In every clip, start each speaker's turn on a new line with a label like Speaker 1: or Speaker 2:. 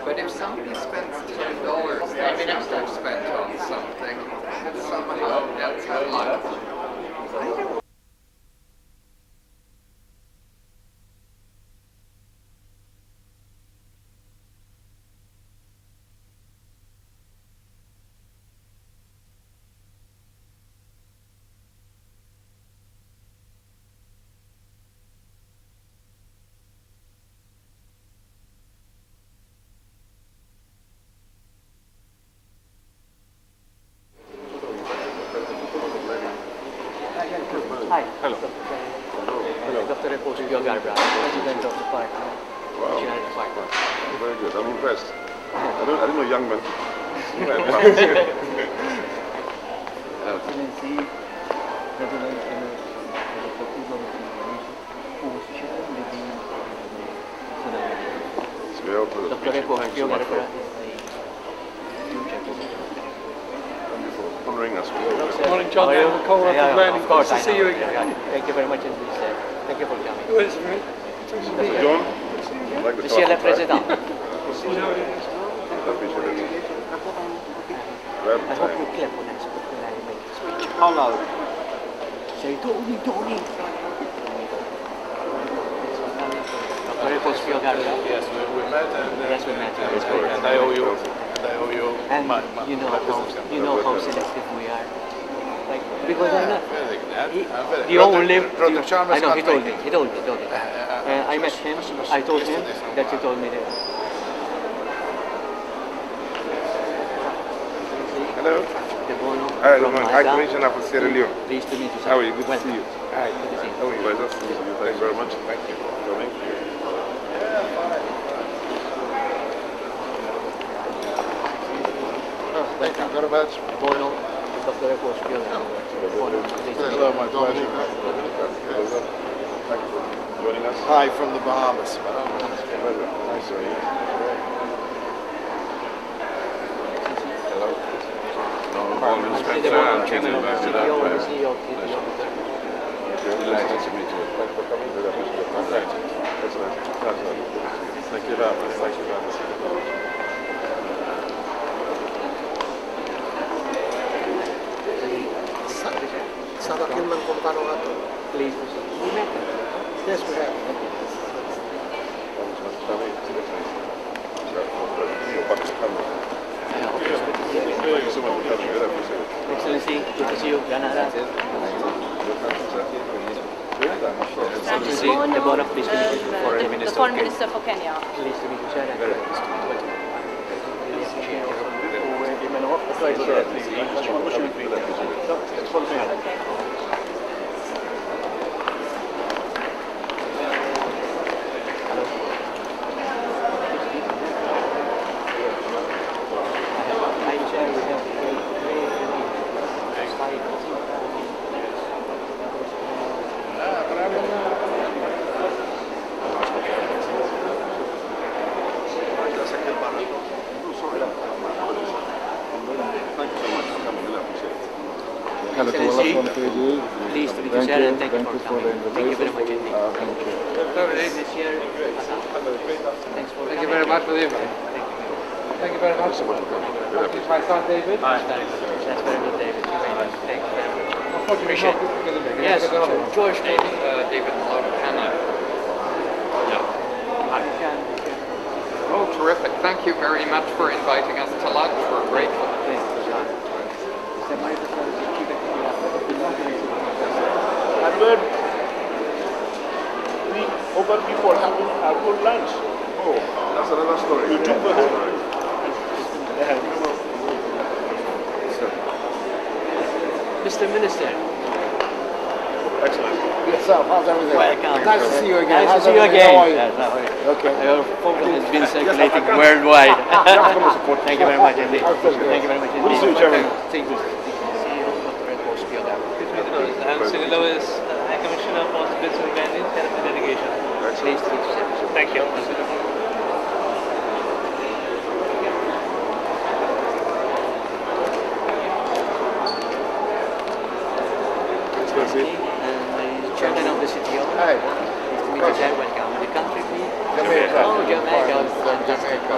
Speaker 1: But if somebody spends $10, that's never spent on something, somehow that's unlocked.
Speaker 2: Hi.
Speaker 3: Hello.
Speaker 2: Hello. Dr. SPIO GARBRAH, President of the party.
Speaker 3: Wow.
Speaker 2: Department.
Speaker 3: Very good. I'm impressed. I didn't know young men.
Speaker 2: Excellency, President Dr. SPIO GARBRAH is the future position.
Speaker 3: Honoring us.
Speaker 4: Morning, John.
Speaker 2: Of course,
Speaker 4: nice to see you again.
Speaker 2: Thank you very much indeed, sir. Thank you for coming.
Speaker 3: John, I like the
Speaker 2: Monsieur le
Speaker 3: talk,
Speaker 2: Président,
Speaker 3: right? I appreciate it. Grab
Speaker 2: I hope you
Speaker 3: time.
Speaker 2: clap when I make the speech.
Speaker 4: How loud?
Speaker 2: Say, Tony, Tony. Dr. SPIO GARBRAH.
Speaker 4: Yes, we met and
Speaker 2: Yes, we met.
Speaker 3: correct.
Speaker 4: I owe you.
Speaker 2: And you know how selective we are. Like, because I'm not. The only. I know, he told me. I met him, I told him that he told me that.
Speaker 3: Hello.
Speaker 2: DeBono
Speaker 3: Hi,
Speaker 2: from
Speaker 3: Hi,
Speaker 2: Malta.
Speaker 3: Commissioner for Sierra Leone.
Speaker 2: Pleased to meet you, sir.
Speaker 3: How are you? Good to
Speaker 2: Welcome.
Speaker 3: see you.
Speaker 2: Hi, good to see you.
Speaker 3: How are you? Pleasure to meet you. Thank you very much. Thank you for coming.
Speaker 4: Thank you very much.
Speaker 2: DeBono, Dr. SPIO DeBono.
Speaker 4: Hello, my pleasure.
Speaker 3: Thank you for joining us.
Speaker 4: Hi from the Bahamas.
Speaker 3: Pleasure. Nice to meet you. Hello. All respect, sir. I'm
Speaker 2: Chairman of the CTO, the CEO of CTO.
Speaker 3: Delighted to meet you. Thanks for coming. Very appreciate it. Thank you. Excellent. Excellent. Thank you very much. Thank you very much.
Speaker 4: Sarah Kilman from Vanuatu.
Speaker 2: Please proceed. We met him.
Speaker 4: Yes, we have.
Speaker 3: Thank you so much for coming. Very appreciate it.
Speaker 2: Excellency, good to see you. Ganara. Excellency, DeBono, pleased to meet you.
Speaker 5: The Foreign Minister for Kenya.
Speaker 2: Pleased to meet you, sir.
Speaker 3: Very
Speaker 2: Excellency, pleased to meet you, sir, and thank you for coming. Thank you very much indeed. This year, thanks for
Speaker 1: Thank you very much for the invite. Thank you very much. This is my son David.
Speaker 2: That's very good, David. Thank you very much.
Speaker 1: Appreciate it.
Speaker 2: Yes, George, maybe.
Speaker 1: David Canada.
Speaker 2: You can.
Speaker 1: Oh, terrific. Thank you very much for inviting us to lunch. We're grateful.
Speaker 4: And then we over people having our own lunch.
Speaker 3: Oh, that's another story.
Speaker 4: You took the whole.
Speaker 2: Mr. Minister,
Speaker 3: Excellent.
Speaker 4: Yourself, how's everything?
Speaker 2: welcome.
Speaker 4: Nice to see you again.
Speaker 2: Nice to
Speaker 4: How's
Speaker 2: see you
Speaker 4: everything?
Speaker 2: again.
Speaker 4: How are you?
Speaker 2: Yes, how are you?
Speaker 4: Okay.
Speaker 2: Your program has been circulating worldwide. Thank you very much indeed.
Speaker 4: Absolutely.
Speaker 2: Thank you very much indeed.
Speaker 3: Good to see you, Chairman.
Speaker 2: Thank you. CEO Dr. SPIO GARBRAH.
Speaker 6: I'm Cyril Lewis, High Commissioner for Business and Guidance, Head of the Delegation.
Speaker 2: Pleased to meet you, sir.
Speaker 6: Thank you.
Speaker 2: And the Chairman of the CTO.
Speaker 4: Hi.
Speaker 2: Pleased to meet you, sir. Welcome. The country, please.
Speaker 3: Jamaica.
Speaker 2: Oh, Jamaica. Jamaica.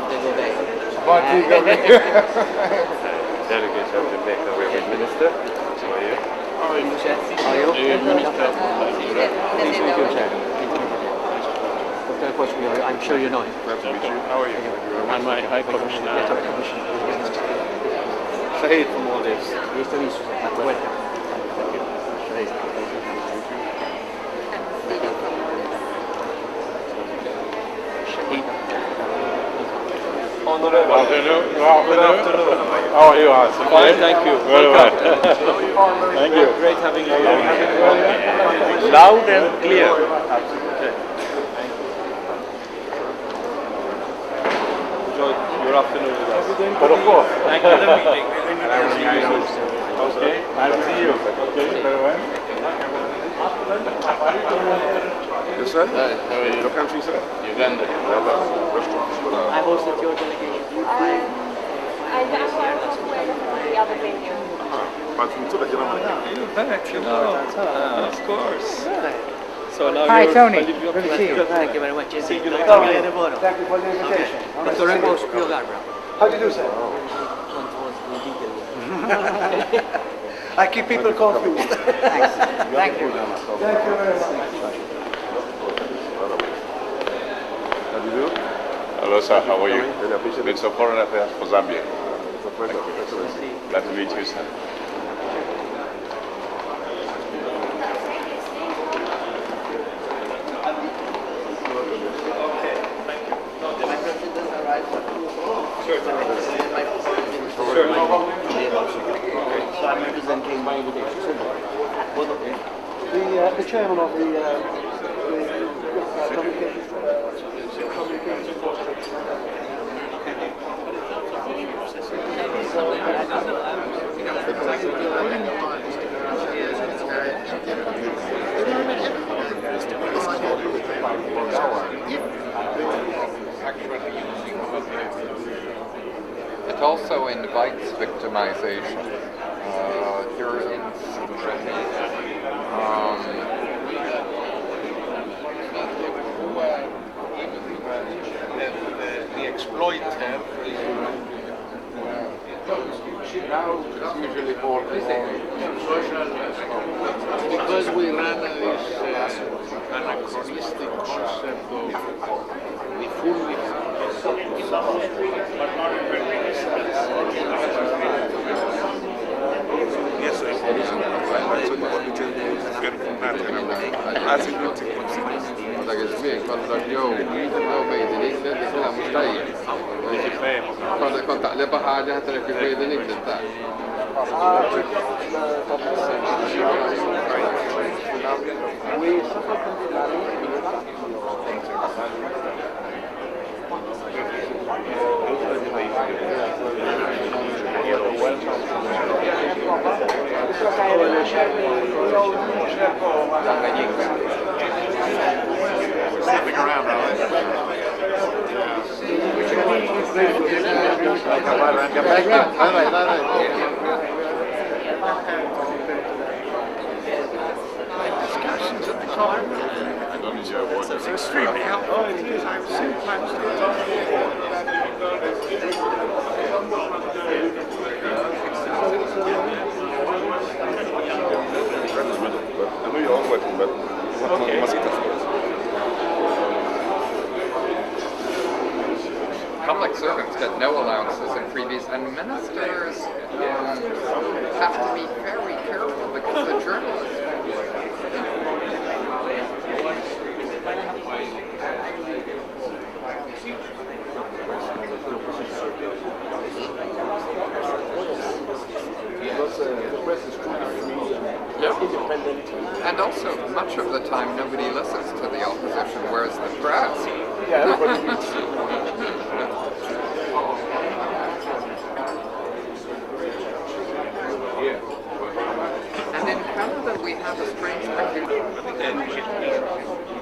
Speaker 3: Delegate of Jamaica, Reverend Minister. How are you?
Speaker 2: Are you? Please meet you, Chair. Dr. Kochmi, I'm sure you know him.
Speaker 3: Glad to meet you. How are you?
Speaker 6: I'm my High Commissioner.
Speaker 2: Yes, Dr. Commissioner.
Speaker 3: Shahid from all this.
Speaker 2: Nice to meet you, sir. Welcome. Shahid.
Speaker 3: Honorable. Good afternoon. How are you, Hans?
Speaker 6: Fine, thank you.
Speaker 3: Very well. Thank you.
Speaker 6: Great having you.
Speaker 3: Loud and clear. Absolutely.
Speaker 6: Enjoy your afternoon with us.
Speaker 3: But of course.
Speaker 6: Thank you for the meeting.
Speaker 3: Okay. Nice to see you. Okay. Very well. Yes, sir.
Speaker 1: How are you?
Speaker 3: Your country, sir?
Speaker 1: Uganda.
Speaker 2: I hosted your delegation.
Speaker 5: I don't know the other venue.
Speaker 3: But from Tula,
Speaker 6: Of course. So now
Speaker 4: Hi,
Speaker 6: you're
Speaker 4: Tony.
Speaker 6: you're
Speaker 4: Good to see you.
Speaker 2: Thank you very much.
Speaker 6: Singular.
Speaker 2: DeBono.
Speaker 4: Thank you for the invitation.
Speaker 2: Dr. SPIO GARBRAH.
Speaker 4: How do you do, sir? I keep people confused.
Speaker 2: Thanks. Thank you.
Speaker 4: Thank you very much.
Speaker 3: How do you do?
Speaker 7: Hello, sir. How are you?
Speaker 3: Really appreciate it.
Speaker 7: Minister of Foreign Affairs for Zambia.
Speaker 3: It's a pleasure. Excellency.
Speaker 7: Glad to meet you, sir.
Speaker 2: So I'm representing my invitation.
Speaker 4: The chairman of the communications
Speaker 1: It also invites victimization. Here in
Speaker 8: the exploit term now it's usually more social because we ran this anachronistic concept of the fully but not in very
Speaker 3: Yes, sir.
Speaker 1: هذاك الزميل قال لك اليوم بيد الإنجلند الكلام مش طيب. كنت أقلبها حاجة هتلاقي في بيد الإنجلند تاع.
Speaker 3: Sniffing around, are
Speaker 8: It's extremely helpful. I'm sometimes
Speaker 3: I know you're all working, but you must eat afterwards.
Speaker 1: Public servants get no allowances in freebies, and ministers have to be very careful because the journalists.
Speaker 3: The press is truly free and independent.
Speaker 1: And also, much of the time, nobody listens to the opposition, whereas the press.
Speaker 3: Yeah, everybody reads.
Speaker 1: And in Canada, we have a strange peculiarity.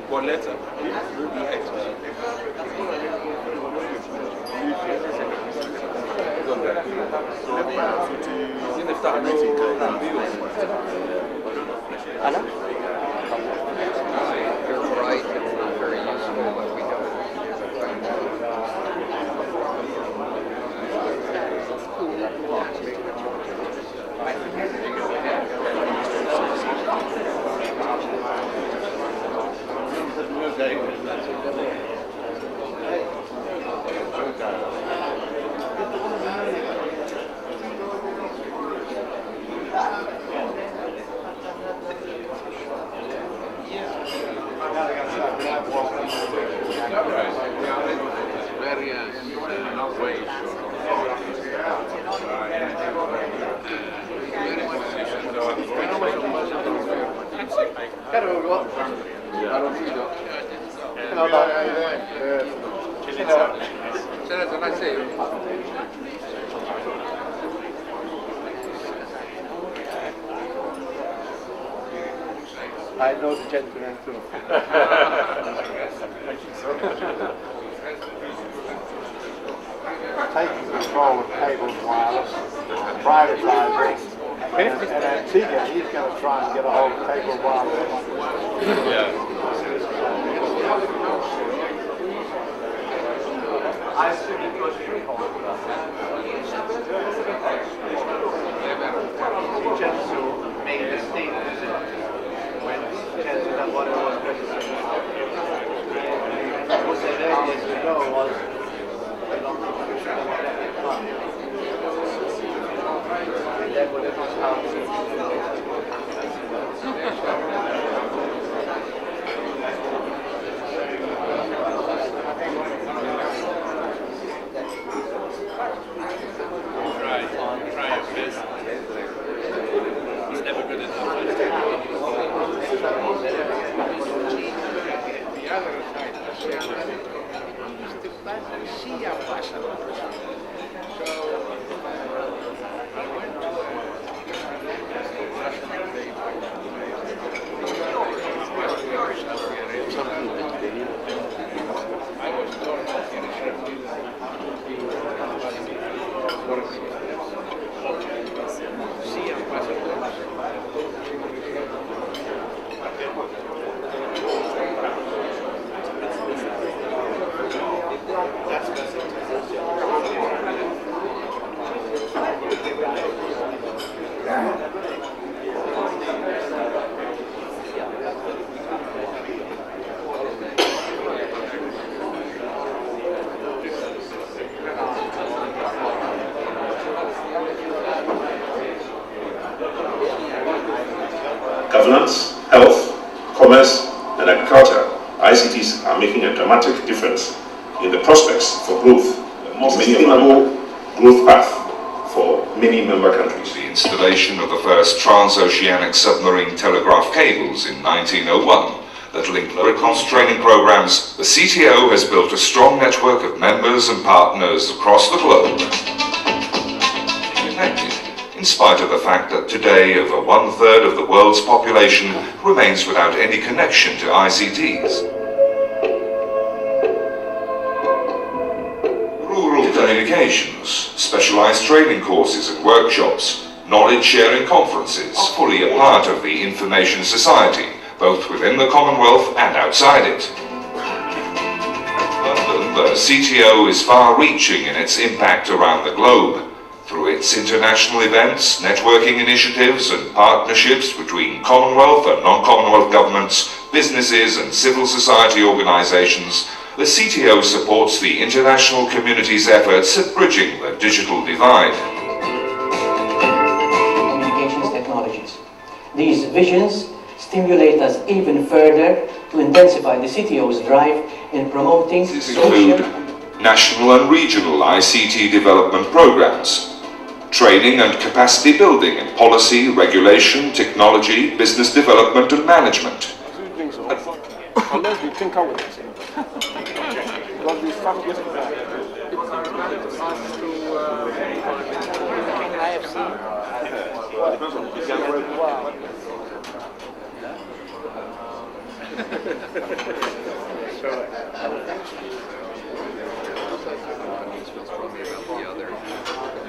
Speaker 7: One letter.
Speaker 2: أنا؟
Speaker 1: You're right, it's not very useful, but we don't.
Speaker 8: various ways
Speaker 1: Caro Ugo, all'ufficio? No, ce ne sono 6.
Speaker 3: I know the gentleman too. Taking control of cables wireless, privatising, and Antigua, he's going to try and get a hold of cable wireless.
Speaker 4: I assume it was freehold. Vincenzo made a statement when Vincenzo DeBono was president. What they said years ago was they don't think we should have let it run. And then what it was how
Speaker 8: try your best. It's never good enough. The other side, the Shia ambassador. So I went to Russian debate. I was told that Shia ambassadors.
Speaker 9: Governance, health, commerce, and agriculture, ICTs are making a dramatic difference in the prospects for growth, a more sustainable growth path for many member countries.
Speaker 10: The installation of the first transoceanic submarine telegraph cables in 1901 that linked recon training programs, the CTO has built a strong network of members and partners across the globe. Connected, in spite of the fact that today over 1/3 of the world's population remains without any connection to ICTs. Rural communications, specialized training courses and workshops, knowledge-sharing conferences are fully a part of the information society, both within the Commonwealth and outside it. London, the CTO is far-reaching in its impact around the globe, through its international events, networking initiatives and partnerships between Commonwealth and non-Commonwealth governments, businesses and civil society organizations. The CTO supports the international community's efforts at bridging the digital divide.
Speaker 2: Communications technologies. These visions stimulate us even further to intensify the CTO's drive in promoting
Speaker 10: Include national and regional ICT development programs, training and capacity building in policy, regulation, technology, business development and management.
Speaker 3: Unless we tinker with it. Because we start yesterday.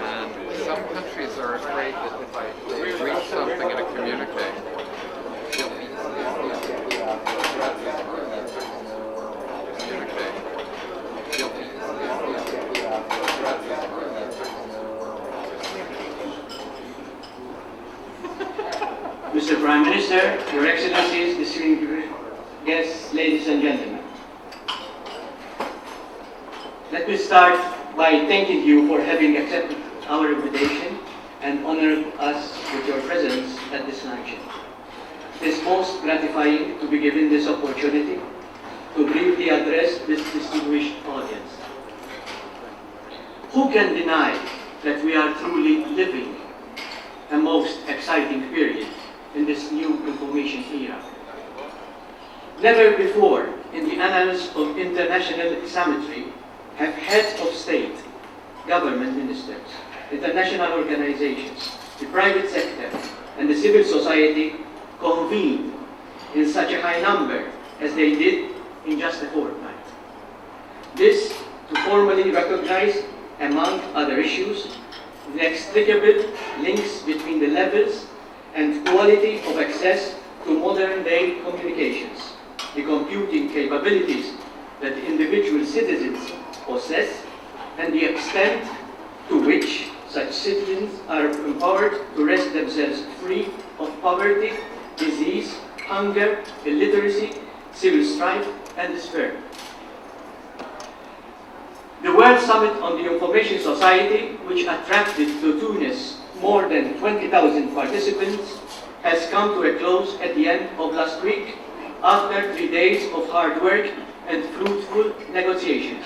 Speaker 1: And some countries are afraid that if they read something in a communique,
Speaker 2: Mr. Prime Minister, Your Excellencies, distinguished guests, ladies and gentlemen. Let me start by thanking you for having accepted our invitation and honored us with your presence at this luncheon. It is most gratifying to be given this opportunity to briefly address this distinguished audience. Who can deny that we are truly living a most exciting period in this new information era? Never before in the annals of international summitry have heads of state, government ministers, international organizations, the private sector, and the civil society convened in such a high number as they did in just a fortnight. This to formally recognize, among other issues, the inextricable links between the levels and quality of access to modern-day communications, the computing capabilities that individual citizens possess, and the extent to which such citizens are empowered to wrest themselves free of poverty, disease, hunger, illiteracy, civil strife, and despair. The World Summit on the Information Society, which attracted to Tunis more than 20,000 participants, has come to a close at the end of last week after 3 days of hard work and fruitful negotiations.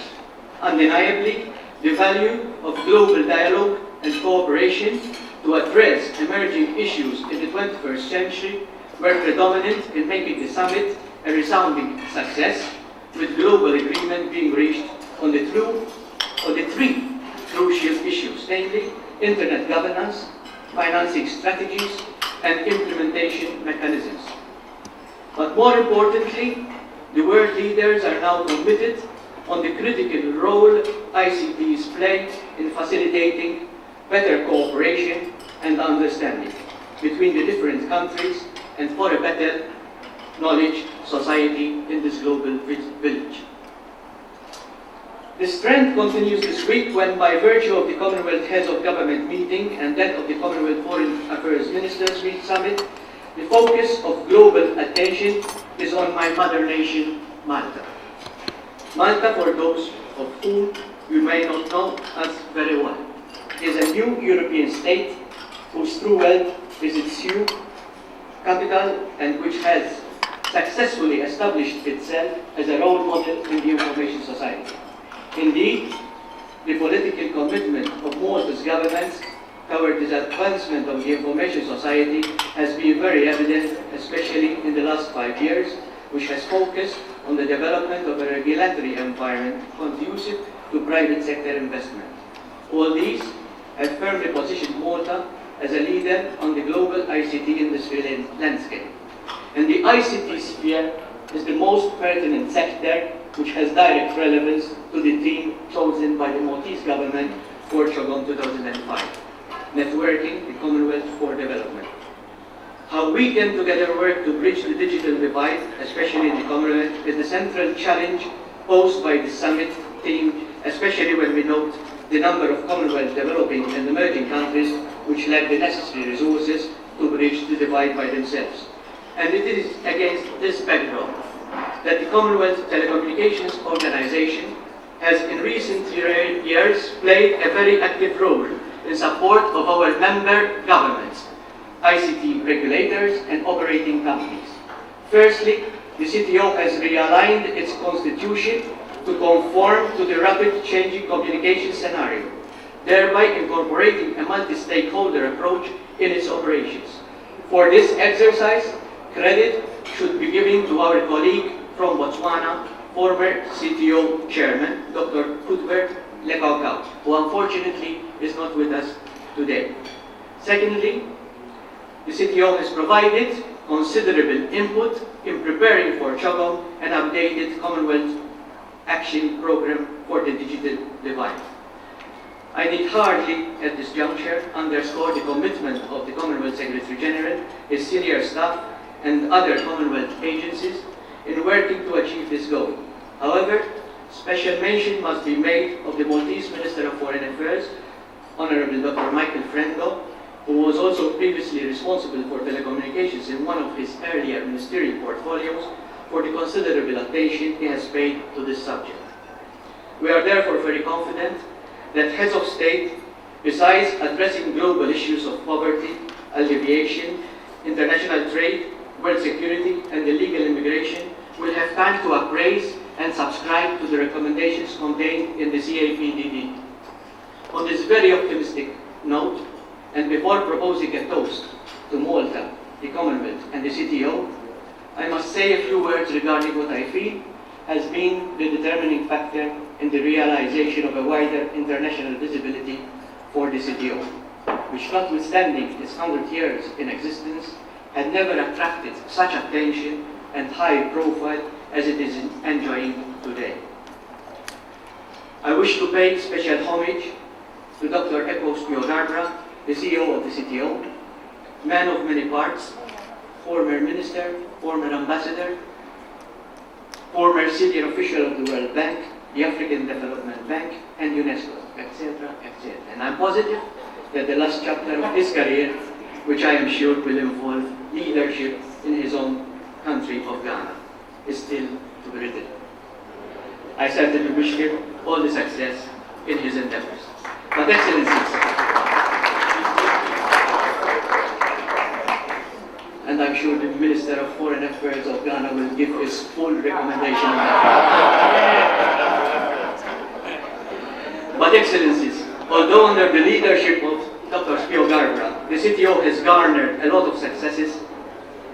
Speaker 2: Undeniably, the value of global dialogue and cooperation to address emerging issues in the 21st century were predominant in making the summit a resounding success, with global agreement being reached on the three crucial issues, namely internet governance, financing strategies, and implementation mechanisms. But more importantly, the world leaders are now committed on the critical role ICTs play in facilitating better cooperation and understanding between the different countries and for a better knowledge society in this global village. This trend continues this week when, by virtue of the Commonwealth Heads of Government meeting and that of the Commonwealth Foreign Affairs Ministers Summit, the focus of global attention is on my mother nation, Malta. Malta, for those of whom you may not know us very well, is a new European state whose true wealth is its huge capital and which has successfully established itself as a role model in the information society. Indeed, the political commitment of Malta's government toward the advancement of the information society has been very evident, especially in the last 5 years, which has focused on the development of a regulatory environment conducive to private sector investment. All these have firmly positioned Malta as a leader on the global ICT industry landscape. And the ICT sphere is the most pertinent sector which has direct relevance to the theme chosen by the Maltese government for Chogm 2005, Networking the Commonwealth for Development. How we can together work to bridge the digital divide, especially in the Commonwealth, is the central challenge posed by the summit theme, especially when we note the number of Commonwealth developing and emerging countries which lack the necessary resources to bridge the divide by themselves. And it is against this backdrop that the Commonwealth Telecommunications Organization has in recent years played a very active role in support of our member governments, ICT regulators, and operating companies. Firstly, the CTO has realigned its constitution to conform to the rapid changing communication scenario, thereby incorporating a multi-stakeholder approach in its operations. For this exercise, credit should be given to our colleague from Botswana, former CTO chairman, Dr. Cuthbert EKWOW, who unfortunately is not with us today. Secondly, the CTO has provided considerable input in preparing for Chogm an updated Commonwealth Action Program for the Digital Divide. I need hardly, at this juncture, underscore the commitment of the Commonwealth Secretary General, his senior staff, and other Commonwealth agencies in working to achieve this goal. However, special mention must be made of the Maltese Minister of Foreign Affairs, Honorable Dr. Michael Frendo, who was also previously responsible for telecommunications in one of his earlier ministerial portfolios, for the considerable attention he has paid to this subject. We are therefore very confident that heads of state, besides addressing global issues of poverty, alleviation, international trade, world security, and illegal immigration, will have time to appraise and subscribe to the recommendations contained in the CAPDD. On this very optimistic note, and before proposing a toast to Malta, the Commonwealth, and the CTO, I must say a few words regarding what I feel has been the determining factor in the realization of a wider international visibility for the CTO, which, notwithstanding its 100 years in existence, had never attracted such attention and high profile as it is enjoying today. I wish to pay special homage to Dr. SPIO GARBRAH, the CEO of the CTO, man of many parts, former minister, former ambassador, former senior official of the World Bank, the African Development Bank, and UNESCO, etc., etc. And I'm positive that the last chapter of his career, which I am sure will involve leadership in his own country of Ghana, is still to be written. I certainly wish him all the success in his endeavors. But Excellencies, and I'm sure the Minister of Foreign Affairs of Ghana will give his full recommendation on that. But Excellencies, although under the leadership of Dr. SPIO GARBRAH, the CTO has garnered a lot of successes,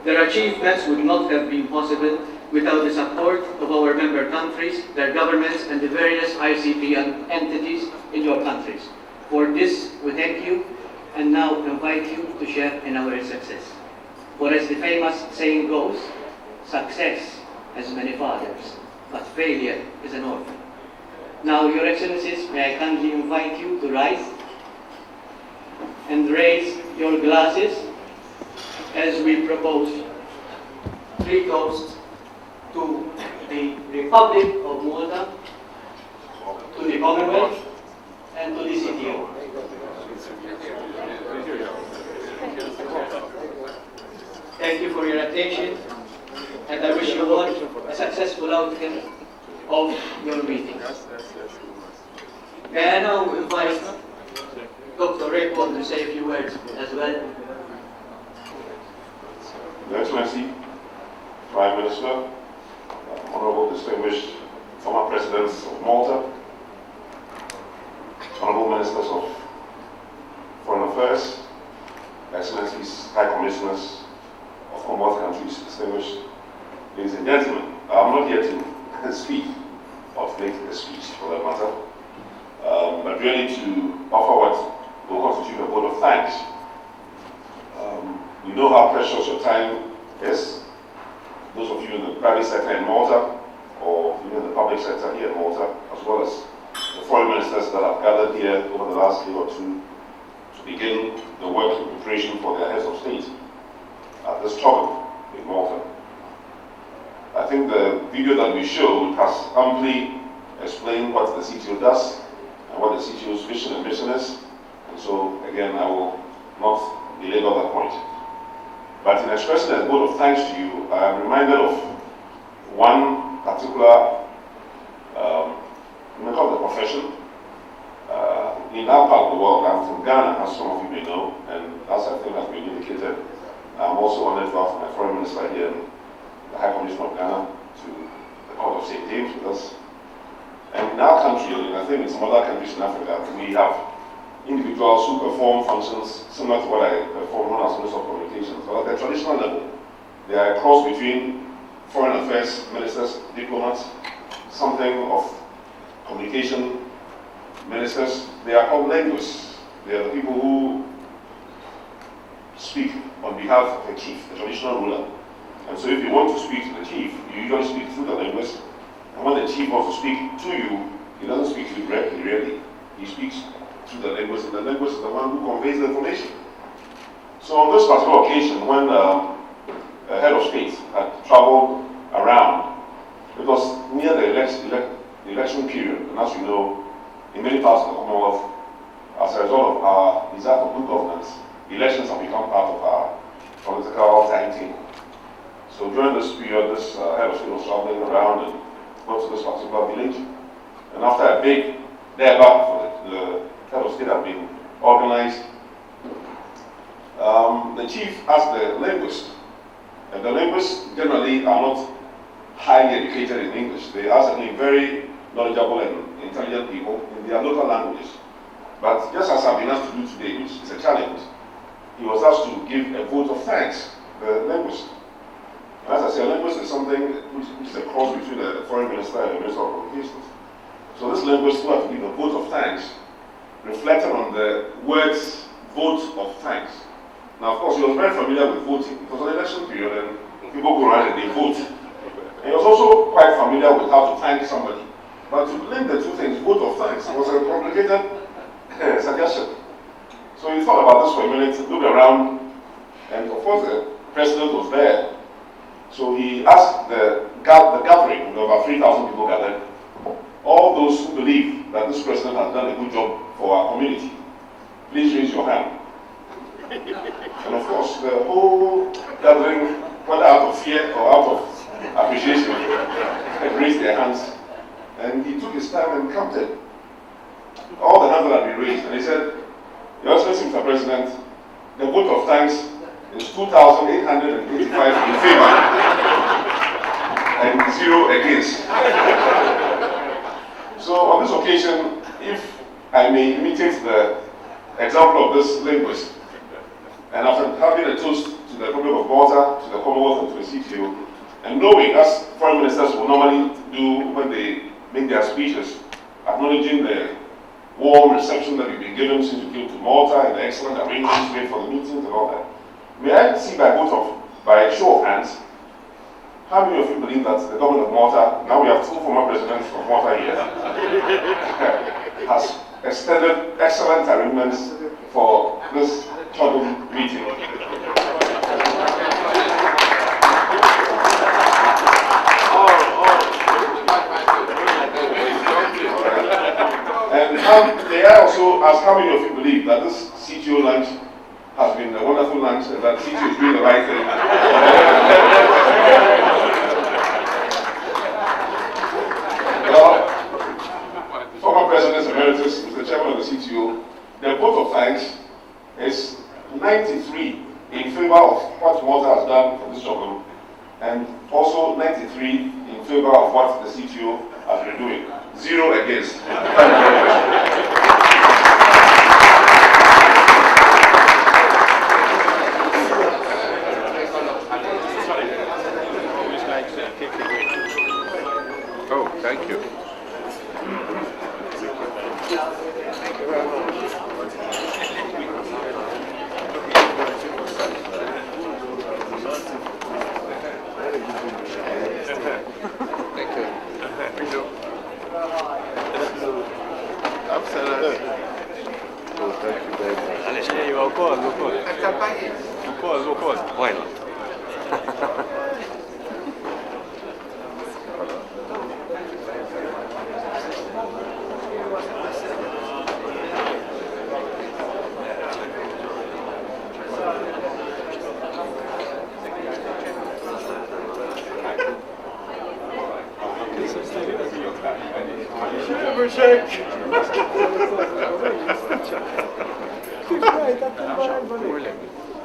Speaker 2: their achievements would not have been possible without the support of our member countries, their governments, and the various ICT entities in your countries. For this, we thank you, and now invite you to share in our success. For as the famous saying goes, success has many fathers, but failure is an orphan. Now, Your Excellencies, may I kindly invite you to rise and raise your glasses as we propose 3 toasts to the Republic of Malta, to the Commonwealth, and to the CTO. Thank you for your attention, and I wish you all a successful outcome of your meeting. May I now invite Dr. Raymond to say a few words as well.
Speaker 9: Your Excellency, Prime Minister, Honorable distinguished former Presidents of Malta, Honorable Ministers of Foreign Affairs, Excellencies, High Commissioners of Commonwealth countries, distinguished ladies and gentlemen, I'm not here to speak or to make a speech for that matter, but really to offer what will constitute a vote of thanks. You know how precious your time is. Those of you in the private sector in Malta, or even the public sector here in Malta, as well as the foreign ministers that have gathered here over the last year or two to begin the work in preparation for their heads of state at this Chogm in Malta. I think the video that we showed has amply explained what the CTO does and what the CTO's vision and mission is. And so, again, I will not belabor that point. But in expressing a vote of thanks to you, I am reminded of one particular, we may call it a profession. In our part of the world, I'm from Ghana, as some of you may know, and as I think has been indicated, I'm also honored to have my foreign minister here, the High Commissioner of Ghana, to the Court of St. James with us. And in our country, and I think in some other countries in Africa, we have individuals who perform functions similar to what I perform as Minister of Communications. But at the traditional level, they are a cross between foreign affairs ministers, diplomats, something of communication ministers. They are called linguists. They are the people who speak on behalf of the chief, the traditional ruler. And so if you want to speak to the chief, you usually speak through the linguist. And when the chief wants to speak to you, he doesn't speak to you directly, really. He speaks to the linguist, and the linguist is the one who conveys the information. So on this particular occasion, when the head of state had traveled around, it was near the election period, and as you know, in many parts of the Commonwealth, as a result of our desire for good governance, elections have become part of our political timetable. So during this period, this head of state was traveling around and went to this particular village, and after a big debate for the head of state had been organized, the chief asked the linguist, and the linguists generally are not
Speaker 3: highly educated in English. They are certainly very knowledgeable and intelligent people in their local languages. But just as I've been asked to do today, which is a challenge, he was asked to give a vote of thanks, the linguist. And as I say, a linguist is something which is a cross between a foreign minister and a minister of communications. So this linguist who had to give a vote of thanks reflected on the words vote of thanks. Now, of course, he was very familiar with voting. It was an election period and people go around and they vote. And he was also quite familiar with how to thank somebody. But to link the two things, vote of thanks, was a complicated suggestion. So he thought about this for a minute, looked around, and of course the president was there. So he asked the gathering, there were about 3,000 people gathered, all those who believe that this president has done a good job for our community, please raise your hand. And of course, the whole gathering, whether out of fear or out of appreciation, had raised their hands. And he took his time and counted all the hands that had been raised. And he said, Your Excellency, Mr. President, the vote of thanks is 2,885 in favor and 0 against. So on this occasion, if I may imitate the example of this linguist, and after having a toast to the Republic of Malta, to the Commonwealth, and to the CTO, and knowing, as foreign ministers will normally do when they make their speeches, acknowledging the warm reception that we've been given since we came to Malta and the excellent arrangements made for the meetings and all that. May I see by a show of hands, how many of you believe that the government of Malta, now we have 2 former presidents of Malta here, has extended excellent arrangements for this Chogm meeting? And they are also asked how many of you believe that this CTO lunch has been a wonderful lunch and that CTO is doing the right thing. Well, former President Emeritus, Mr. Chairman of the CTO, the vote of thanks is 93 in favor of what Malta has done for this Chogm, and also 93 in favor of what the CTO has been doing. 0 against.
Speaker 1: Oh, thank you.
Speaker 2: Why not?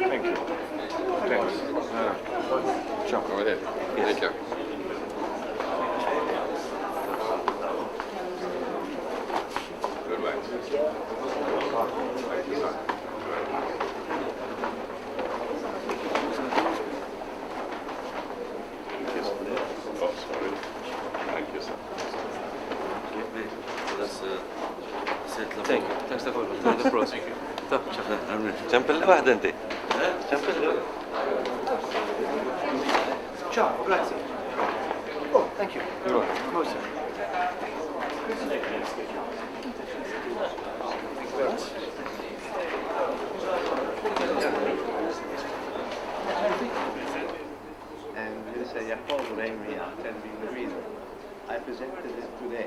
Speaker 3: Thank you. Thanks.
Speaker 1: Ciao, come vedete? Thank you.
Speaker 2: Thanks for the pros. Ċempilla waħda inti. Ċempilla.
Speaker 4: Ciao, grazie. Oh, thank you.
Speaker 2: You're welcome.
Speaker 4: Most And this is Jacob Raimi attending the reason. I presented it today.